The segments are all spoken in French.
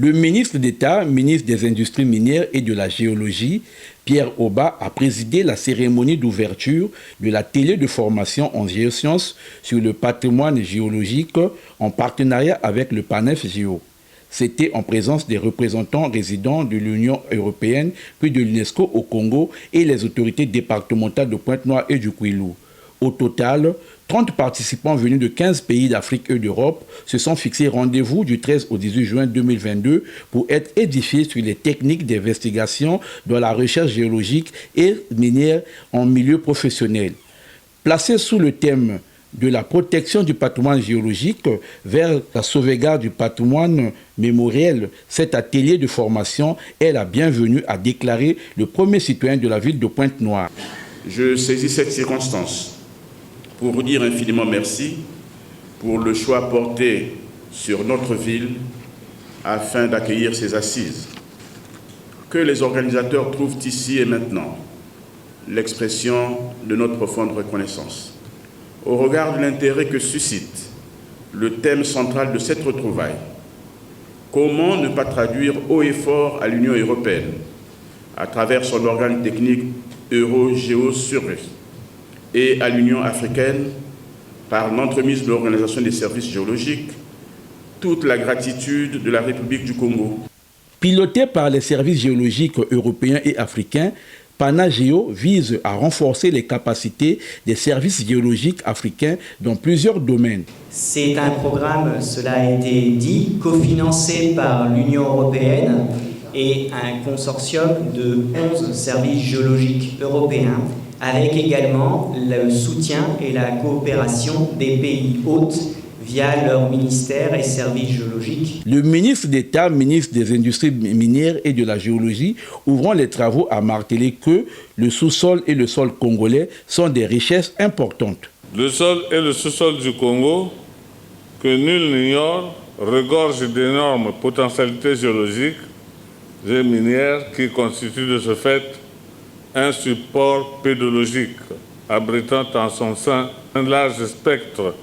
Le ministre d'État, ministre des Industries minières et de la Géologie, Pierre Oba, a présidé la cérémonie d'ouverture de l'atelier de formation en géosciences sur le patrimoine géologique en partenariat avec le PANEF Géo. C'était en présence des représentants résidents de l'Union européenne puis de l'UNESCO au Congo et les autorités départementales de Pointe-Noire et du Kwilu. Au total, 30 participants venus de 15 pays d'Afrique et d'Europe se sont fixés rendez-vous du 13 au 18 juin 2022 pour être édifiés sur les techniques d'investigation dans la recherche géologique et minière en milieu professionnel. Placé sous le thème de la protection du patrimoine géologique vers la sauvegarde du patrimoine mémoriel, cet atelier de formation est la bienvenue, a déclaré le premier citoyen de la ville de Pointe-Noire. Je saisis cette circonstance pour vous dire infiniment merci pour le choix porté sur notre ville afin d'accueillir ces assises. Que les organisateurs trouvent ici et maintenant l'expression de notre profonde reconnaissance. Au regard de l'intérêt que suscite le thème central de cette retrouvaille, comment ne pas traduire haut et fort à l'Union européenne, à travers son organe technique Eurogéosurvey, et à l'Union africaine, par l'entremise de l'Organisation des services géologiques, toute la gratitude de la République du Congo. Piloté par les services géologiques européens et africains, PANAGEO vise à renforcer les capacités des services géologiques africains dans plusieurs domaines. C'est un programme, cela a été dit, cofinancé par l'Union européenne et un consortium de 11 services géologiques européens, avec également le soutien et la coopération des pays hôtes via leurs ministères et services géologiques. Le ministre d'État, ministre des Industries minières et de la Géologie, ouvrant les travaux, a martelé que le sous-sol et le sol congolais sont des richesses importantes. Le sol et le sous-sol du Congo, que nul n'ignore, regorgent d'énormes potentialités géologiques et minières qui constituent de ce fait un support pédologique abritant en son sein un large spectre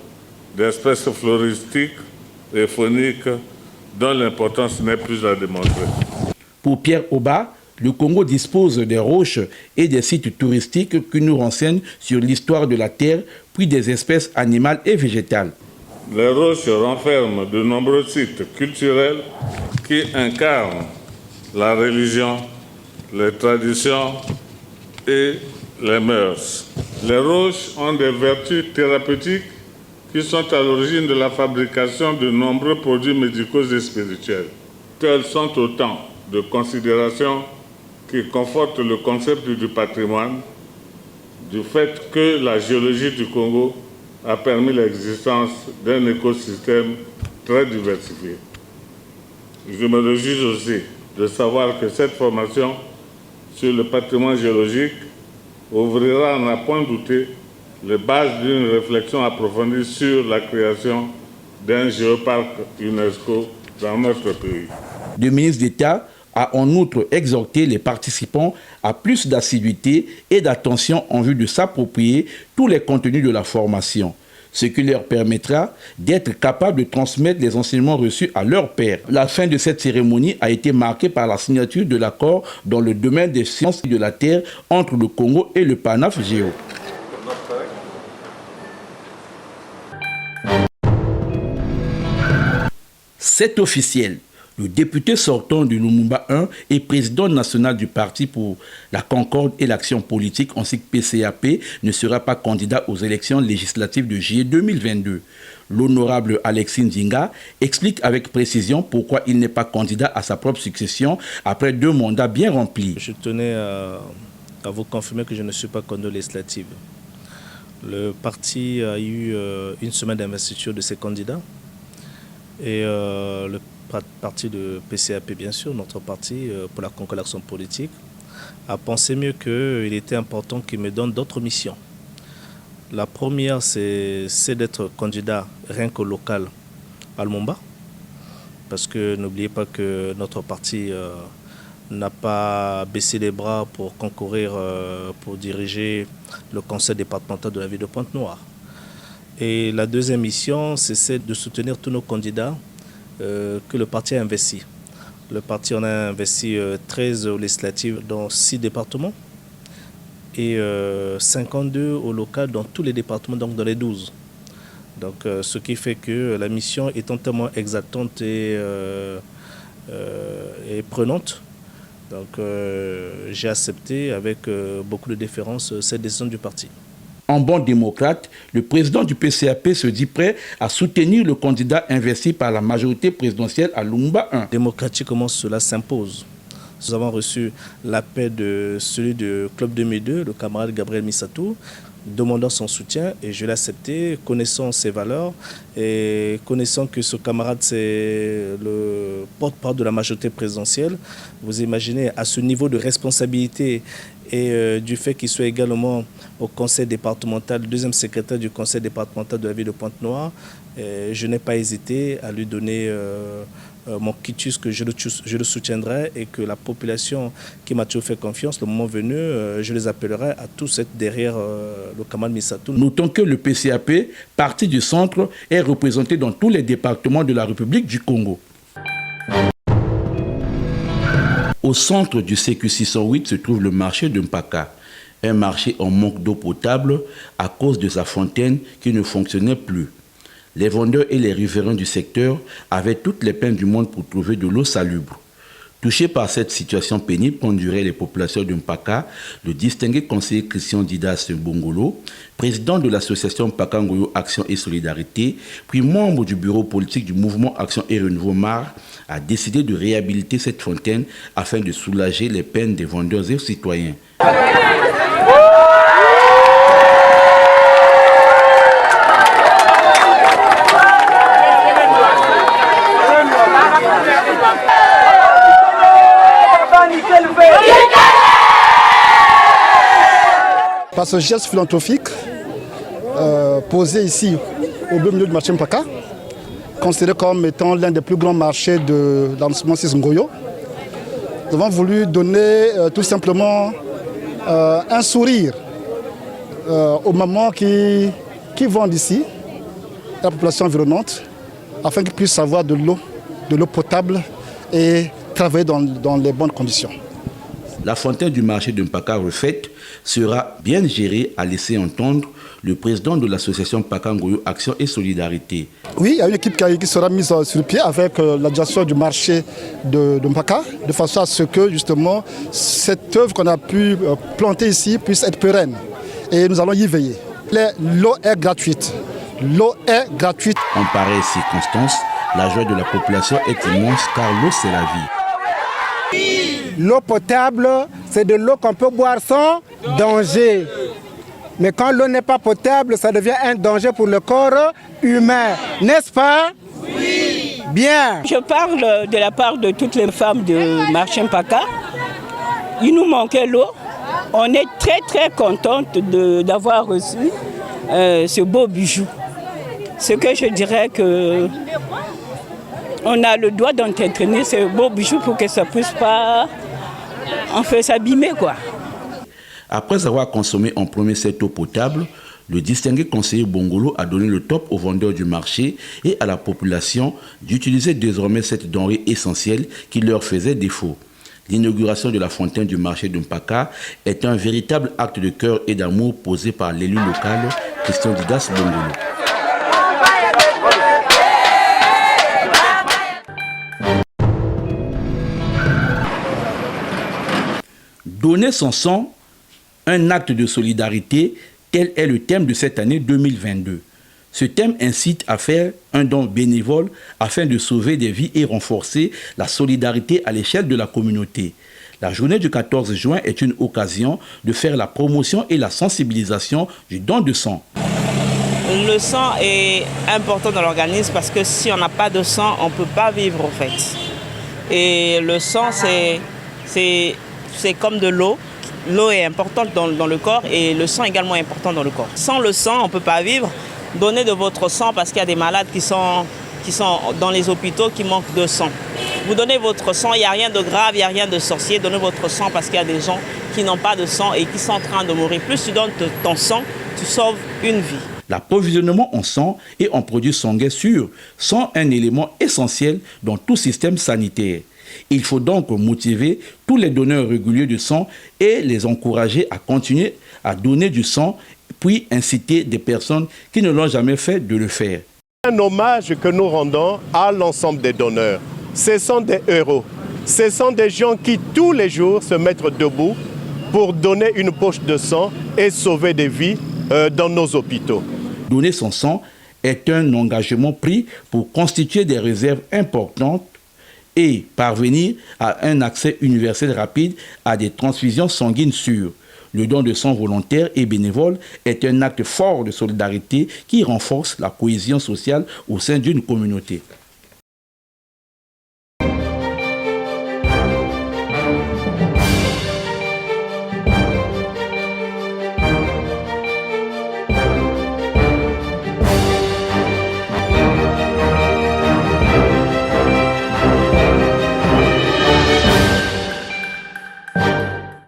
d'espèces floristiques et fauniques dont l'importance n'est plus à démontrer. Pour Pierre Oba, le Congo dispose des roches et des sites touristiques qui nous renseignent sur l'histoire de la Terre, puis des espèces animales et végétales. Les roches renferment de nombreux sites culturels qui incarnent la religion, les traditions et les mœurs. Les roches ont des vertus thérapeutiques qui sont à l'origine de la fabrication de nombreux produits médicaux et spirituels. Tels sont autant de considérations qui confortent le concept du patrimoine, du fait que la géologie du Congo a permis l'existence d'un écosystème très diversifié. Je me réjouis aussi de savoir que cette formation sur le patrimoine géologique ouvrira, à n'en point douter, les bases d'une réflexion approfondie sur la création d'un géoparc UNESCO dans notre pays. Le ministre d'État a en outre exhorté les participants à plus d'assiduité et d'attention en vue de s'approprier tous les contenus de la formation, ce qui leur permettra d'être capables de transmettre les enseignements reçus à leurs pairs. La fin de cette cérémonie a été marquée par la signature de l'accord dans le domaine des sciences de la Terre entre le Congo et le PANAF Géo. C'est officiel. Le député sortant du Lumumba 1 et président national du Parti pour la Concorde et l'Action politique ainsi que PCAP ne sera pas candidat aux élections législatives de juillet 2022. L'honorable Alexis Nzinga explique avec précision pourquoi il n'est pas candidat à sa propre succession après 2 mandats bien remplis. Je tenais à vous confirmer que je ne suis pas candidat aux législatives. Le parti a eu une semaine d'investiture de ses candidats et le parti de PCAP, bien sûr, notre parti pour la Concorde et l'Action politique, a pensé mieux qu'il était important qu'il me donne d'autres missions. La première, c'est d'être candidat rien qu'au local à Lumumba, parce que n'oubliez pas que notre parti n'a pas baissé les bras pour concourir, pour diriger le conseil départemental de la ville de Pointe-Noire. Et la deuxième mission, c'est de soutenir tous nos candidats que le parti a investis. Le parti en a investi 13 aux législatives dans 6 départements et 52 au local dans tous les départements, donc dans les 12. Donc, ce qui fait que la mission étant tellement exaltante et prenante, donc j'ai accepté avec beaucoup de déférence cette décision du parti. En bon démocrate, le président du PCAP se dit prêt à soutenir le candidat investi par la majorité présidentielle à Lumumba 1. Démocratiquement, cela s'impose. Nous avons reçu l'appel de celui du Club 2002, le camarade Gabriel Missatou, demandant son soutien et je l'ai accepté, connaissant ses valeurs et connaissant que ce camarade c'est le porte-parole de la majorité présidentielle. Vous imaginez à ce niveau de responsabilité et du fait qu'il soit également au conseil départemental, le deuxième secrétaire du conseil départemental de la ville de Pointe-Noire, je n'ai pas hésité à lui donner mon quitus que je le soutiendrai et que la population qui m'a toujours fait confiance, le moment venu, je les appellerai à tous être derrière le camarade Missatou. Notons que le PCAP, parti du centre, est représenté dans tous les départements de la République du Congo. Au centre du CQ 608 se trouve le marché de Mpaka, un marché en manque d'eau potable à cause de sa fontaine qui ne fonctionnait plus. Les vendeurs et les riverains du secteur avaient toutes les peines du monde pour trouver de l'eau salubre. Touché par cette situation pénible qu'enduraient les populations de Mpaka, le distingué conseiller Christian Didas Bongolo, président de l'association Mpaka Ngoyo Action et Solidarité, puis membre du bureau politique du mouvement Action et Renouveau MAR, a décidé de réhabiliter cette fontaine afin de soulager les peines des vendeurs et citoyens. Par ce geste philanthropique posé ici au beau milieu du marché Mpaka, considéré comme étant l'un des plus grands marchés de l'arrondissement 6 Ngoyo, nous avons voulu donner tout simplement un sourire aux mamans qui vendent ici, à la population environnante, afin qu'ils puissent avoir de l'eau potable et travailler dans les bonnes conditions. La fontaine du marché de Mpaka refaite sera bien gérée, a laissé entendre le président de l'association Mpaka Ngoyo Action et Solidarité. Oui, il y a une équipe qui sera mise sur pied avec la direction du marché de Mpaka, de façon à ce que justement cette œuvre qu'on a pu planter ici puisse être pérenne. Et nous allons y veiller. L'eau est gratuite. L'eau est gratuite. En pareille circonstance, la joie de la population est immense car l'eau c'est la vie. L'eau potable, c'est de l'eau qu'on peut boire sans danger. Mais quand l'eau n'est pas potable, ça devient un danger pour le corps humain. N'est-ce pas? Oui. Bien. Je parle de la part de toutes les femmes de marché Mpaka. Il nous manquait l'eau. On est très très contente d'avoir reçu ce beau bijou. Ce que je dirais que on a le droit d'entretenir ce beau bijou pour que ça ne puisse pas s'abîmer, quoi. Après avoir consommé en premier cette eau potable, le distingué conseiller Bongolo a donné le top aux vendeurs du marché et à la population d'utiliser désormais cette denrée essentielle qui leur faisait défaut. L'inauguration de la fontaine du marché de Mpaka est un véritable acte de cœur et d'amour posé par l'élu local Christian Didas Bongolo. Donner son sang, un acte de solidarité, tel est le thème de cette année 2022. Ce thème incite à faire un don bénévole afin de sauver des vies et renforcer la solidarité à l'échelle de la communauté. La journée du 14 juin est une occasion de faire la promotion et la sensibilisation du don de sang. Le sang est important dans l'organisme parce que si on n'a pas de sang, on ne peut pas vivre en fait. Et le sang, c'est comme de l'eau. L'eau est importante dans le corps et le sang également est important dans le corps. Sans le sang, on ne peut pas vivre. Donnez de votre sang parce qu'il y a des malades qui sont dans les hôpitaux qui manquent de sang. Vous donnez votre sang, il n'y a rien de grave, il n'y a rien de sorcier. Donnez votre sang parce qu'il y a des gens qui n'ont pas de sang et qui sont en train de mourir. Plus tu donnes ton sang, tu sauves une vie. L'approvisionnement en sang et en produits sanguins sûrs sont un élément essentiel dans tout système sanitaire. Il faut donc motiver tous les donneurs réguliers de sang et les encourager à continuer à donner du sang, puis inciter des personnes qui ne l'ont jamais fait de le faire. Un hommage que nous rendons à l'ensemble des donneurs. Ce sont des héros. Ce sont des gens qui tous les jours se mettent debout pour donner une poche de sang et sauver des vies dans nos hôpitaux. Donner son sang est un engagement pris pour constituer des réserves importantes et parvenir à un accès universel rapide à des transfusions sanguines sûres. Le don de sang volontaire et bénévole est un acte fort de solidarité qui renforce la cohésion sociale au sein d'une communauté.